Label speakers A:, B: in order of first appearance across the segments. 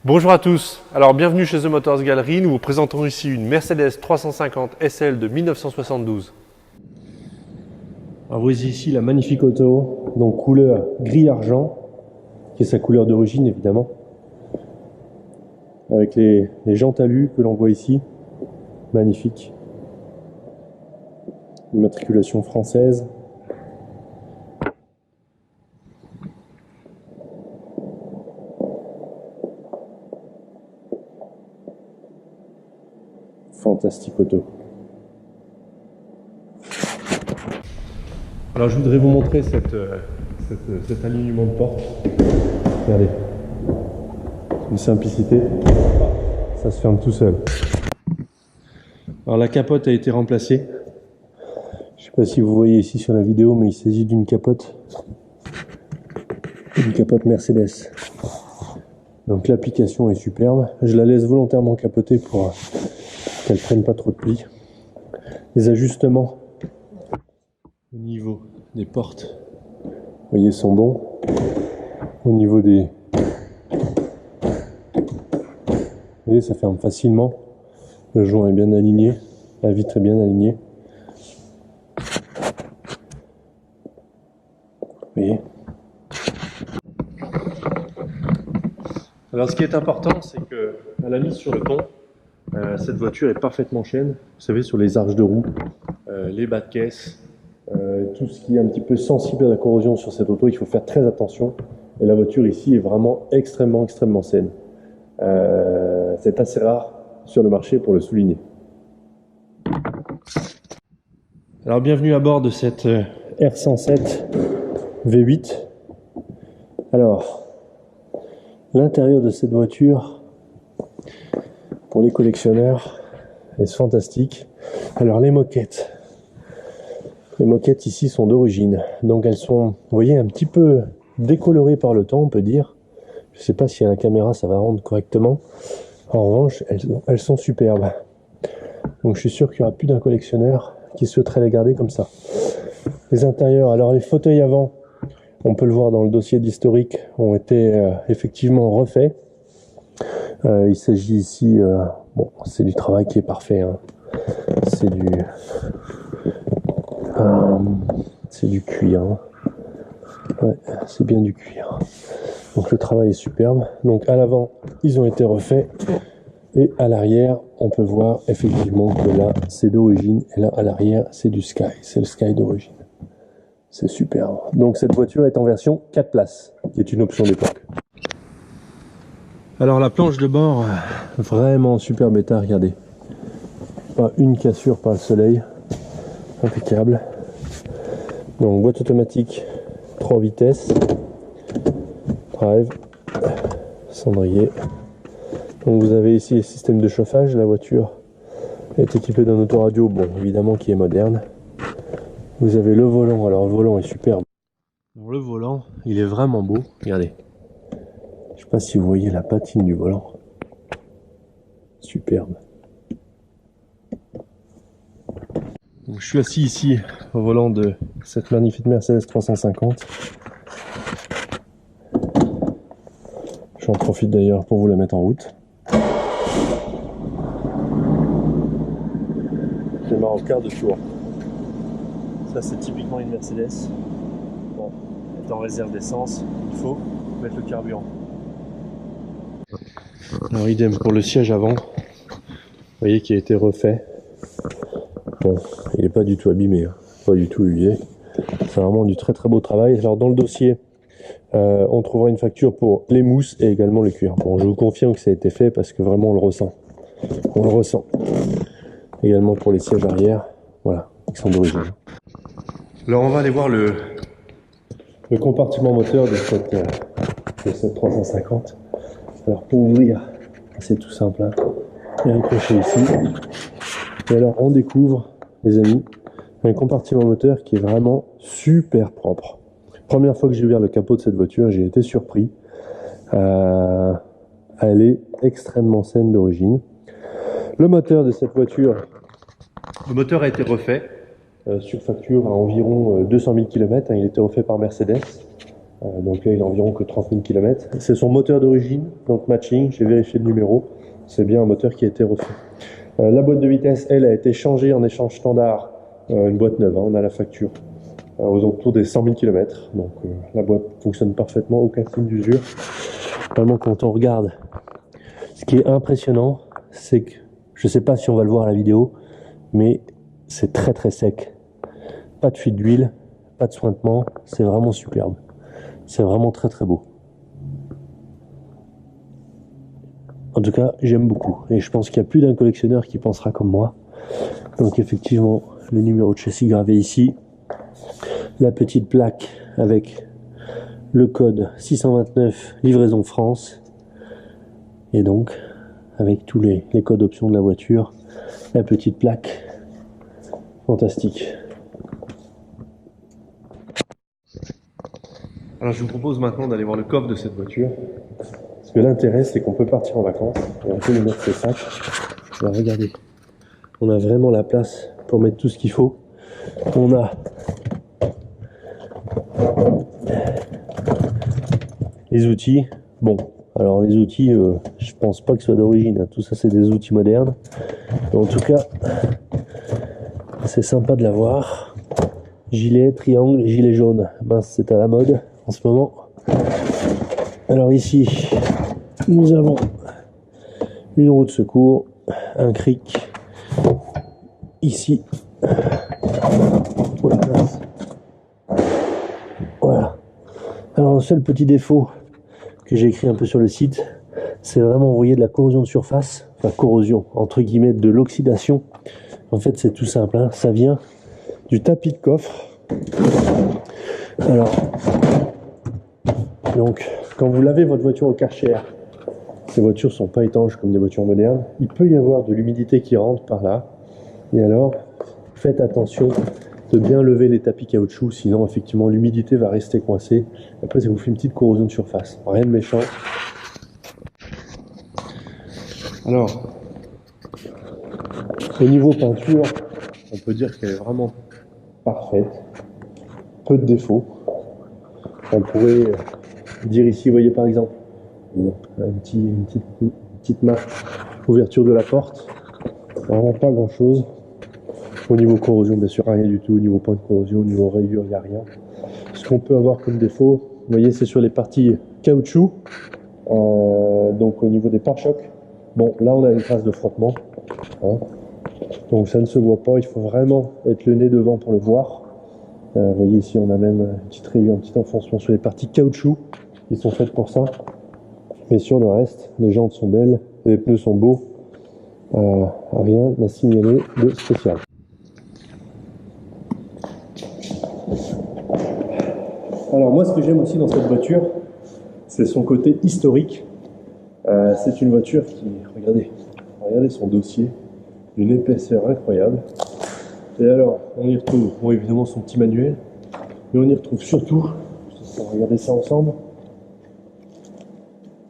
A: Bonjour à tous, alors bienvenue chez The Motors Gallery, nous vous présentons ici une Mercedes 350 SL de 1972.
B: Alors voici ici la magnifique auto, donc couleur gris-argent, qui est sa couleur d'origine évidemment, avec les jantes alu que l'on voit ici, magnifique. Immatriculation française. Fantastique auto. Alors je voudrais vous montrer cet alignement de porte. Regardez. Une simplicité. Ça se ferme tout seul. Alors la capote a été remplacée. Je ne sais pas si vous voyez ici sur la vidéo, mais il s'agit d'une capote. Une capote Mercedes. Donc l'application est superbe. Je la laisse volontairement capoter pour qu'elle ne prenne pas trop de plis. Les ajustements au niveau des portes, vous voyez, sont bons. Au niveau des... Vous voyez, ça ferme facilement. Le joint est bien aligné. La vitre est bien alignée. Vous voyez. Alors ce qui est important, c'est que à la mise sur le pont, cette voiture est parfaitement chaîne. Vous savez, sur les arches de roue, les bas de caisse, tout ce qui est un petit peu sensible à la corrosion sur cette auto, il faut faire très attention. Et la voiture ici est vraiment extrêmement saine. C'est assez rare sur le marché pour le souligner. Alors bienvenue à bord de cette R107 V8. Alors, l'intérieur de cette voiture, pour les collectionneurs, est fantastique. Alors les moquettes ici sont d'origine, donc elles sont, vous voyez, un petit peu décolorées par le temps, on peut dire. Je ne sais pas si à la caméra ça va rendre correctement. En revanche, elles sont superbes. Donc je suis sûr qu'il n'y aura plus d'un collectionneur qui souhaiterait les garder comme ça. Les intérieurs, alors les fauteuils avant, on peut le voir dans le dossier d'historique, ont été effectivement refaits. Il s'agit ici, bon, c'est du travail qui est parfait, hein. C'est du cuir, hein. Ouais, c'est bien du cuir. Donc le travail est superbe. Donc à l'avant, ils ont été refaits. Et à l'arrière, on peut voir effectivement que là, c'est d'origine. Et là, à l'arrière, c'est du Sky. C'est le Sky d'origine. C'est superbe. Donc cette voiture est en version 4 places, qui est une option d'époque. Alors la planche de bord, vraiment en superbe état, regardez. Pas une cassure par le soleil. Impeccable. Donc boîte automatique 3 vitesses. Drive. Cendrier. Donc vous avez ici les systèmes de chauffage. La voiture est équipée d'un autoradio, bon évidemment qui est moderne. Vous avez le volant, alors le volant est superbe. Alors, le volant, il est vraiment beau, regardez. Je sais pas si vous voyez la patine du volant. Superbe. Donc, je suis assis ici au volant de cette magnifique Mercedes 350. J'en profite d'ailleurs pour vous la mettre en route. Je démarre au quart de tour. Ça c'est typiquement une Mercedes. Bon, est en réserve d'essence, il faut mettre le carburant. Alors idem pour le siège avant. Vous voyez qu'il a été refait. Bon, il n'est pas du tout abîmé, hein. Pas du tout usé. C'est vraiment du très beau travail. Alors dans le dossier, on trouvera une facture pour les mousses et également le cuir. Bon, je vous confirme que ça a été fait parce que vraiment on le ressent. On le ressent. Également pour les sièges arrière, voilà, qui sont d'origine. Alors on va aller voir le compartiment moteur de cette 350. Alors pour ouvrir, c'est tout simple, hein. Il y a un crochet ici. Et alors on découvre, les amis, un compartiment moteur qui est vraiment super propre. Première fois que j'ai ouvert le capot de cette voiture, j'ai été surpris. Elle est extrêmement saine d'origine. Le moteur de cette voiture, le moteur a été refait sur facture à environ 200 000 km. Il était refait par Mercedes. Donc là, il a environ que 30 000 km. C'est son moteur d'origine, donc matching, j'ai vérifié le numéro. C'est bien un moteur qui a été refait. La boîte de vitesse, elle, a été changée en échange standard. Une boîte neuve, hein, on a la facture. Aux alentours des 100 000 km. Donc la boîte fonctionne parfaitement, aucun signe d'usure. Vraiment, quand on regarde, ce qui est impressionnant, c'est que, je ne sais pas si on va le voir à la vidéo, mais c'est très très sec. Pas de fuite d'huile, pas de sointement, c'est vraiment superbe. C'est vraiment très très beau. En tout cas, j'aime beaucoup. Et je pense qu'il y a plus d'un collectionneur qui pensera comme moi. Donc effectivement, le numéro de châssis gravé ici. La petite plaque avec le code 629, livraison France. Et donc, avec tous les codes options de la voiture, la petite plaque. Fantastique. Alors je vous propose maintenant d'aller voir le coffre de cette voiture. Parce que l'intérêt, c'est qu'on peut partir en vacances et on peut lui mettre ses sacs. Alors regardez, on a vraiment la place pour mettre tout ce qu'il faut. On a les outils. Bon, alors les outils, je pense pas que ce soit d'origine. Tout ça, c'est des outils modernes. Mais en tout cas, c'est sympa de l'avoir. Gilet, triangle, gilet jaune. Mince, c'est à la mode en ce moment. Alors ici, nous avons une roue de secours, un cric. Ici, oh la place. Voilà. Alors le seul petit défaut que j'ai écrit un peu sur le site, c'est vraiment, vous voyez, de la corrosion de surface. Enfin, corrosion, entre guillemets, de l'oxydation. En fait, c'est tout simple, hein. Ça vient du tapis de coffre. Alors, donc, quand vous lavez votre voiture au Karcher, ces voitures sont pas étanches comme des voitures modernes. Il peut y avoir de l'humidité qui rentre par là. Et alors, faites attention de bien lever les tapis caoutchouc, sinon effectivement l'humidité va rester coincée. Après, ça vous fait une petite corrosion de surface. Rien de méchant. Alors, au niveau peinture, on peut dire qu'elle est vraiment parfaite. Peu de défauts. On pourrait dire ici, vous voyez par exemple, une petite marque, ouverture de la porte. Vraiment pas grand chose. Au niveau corrosion, bien sûr, rien du tout. Au niveau point de corrosion, au niveau rayure, il n'y a rien. Ce qu'on peut avoir comme défaut, vous voyez, c'est sur les parties caoutchouc. Donc au niveau des pare-chocs. Bon, là on a des traces de frottement. Hein. Donc ça ne se voit pas. Il faut vraiment être le nez devant pour le voir. Vous voyez ici, on a même une petite rayure, un petit enfoncement sur les parties caoutchouc qui sont faites pour ça. Mais sur le reste, les jantes sont belles, les pneus sont beaux. Rien à signaler de spécial. Alors moi, ce que j'aime aussi dans cette voiture, c'est son côté historique. C'est une voiture qui, regardez son dossier, d'une épaisseur incroyable. Et alors, on y retrouve, bon, évidemment son petit manuel, mais on y retrouve surtout, on va regarder ça ensemble,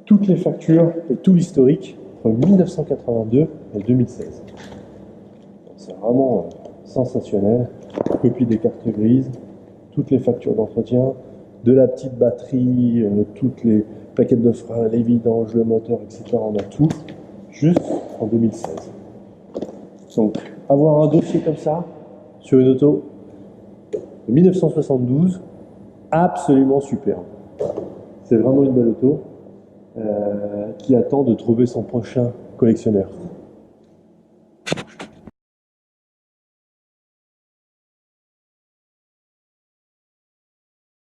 B: toutes les factures et tout l'historique entre 1982 et 2016. C'est vraiment sensationnel. Copie des cartes grises, toutes les factures d'entretien, de la petite batterie, toutes les paquets de freins, les vidanges, le moteur, etc. On a tout, juste en 2016. Donc, avoir un dossier comme ça, sur une auto de 1972, absolument superbe. C'est vraiment une belle auto qui attend de trouver son prochain collectionneur.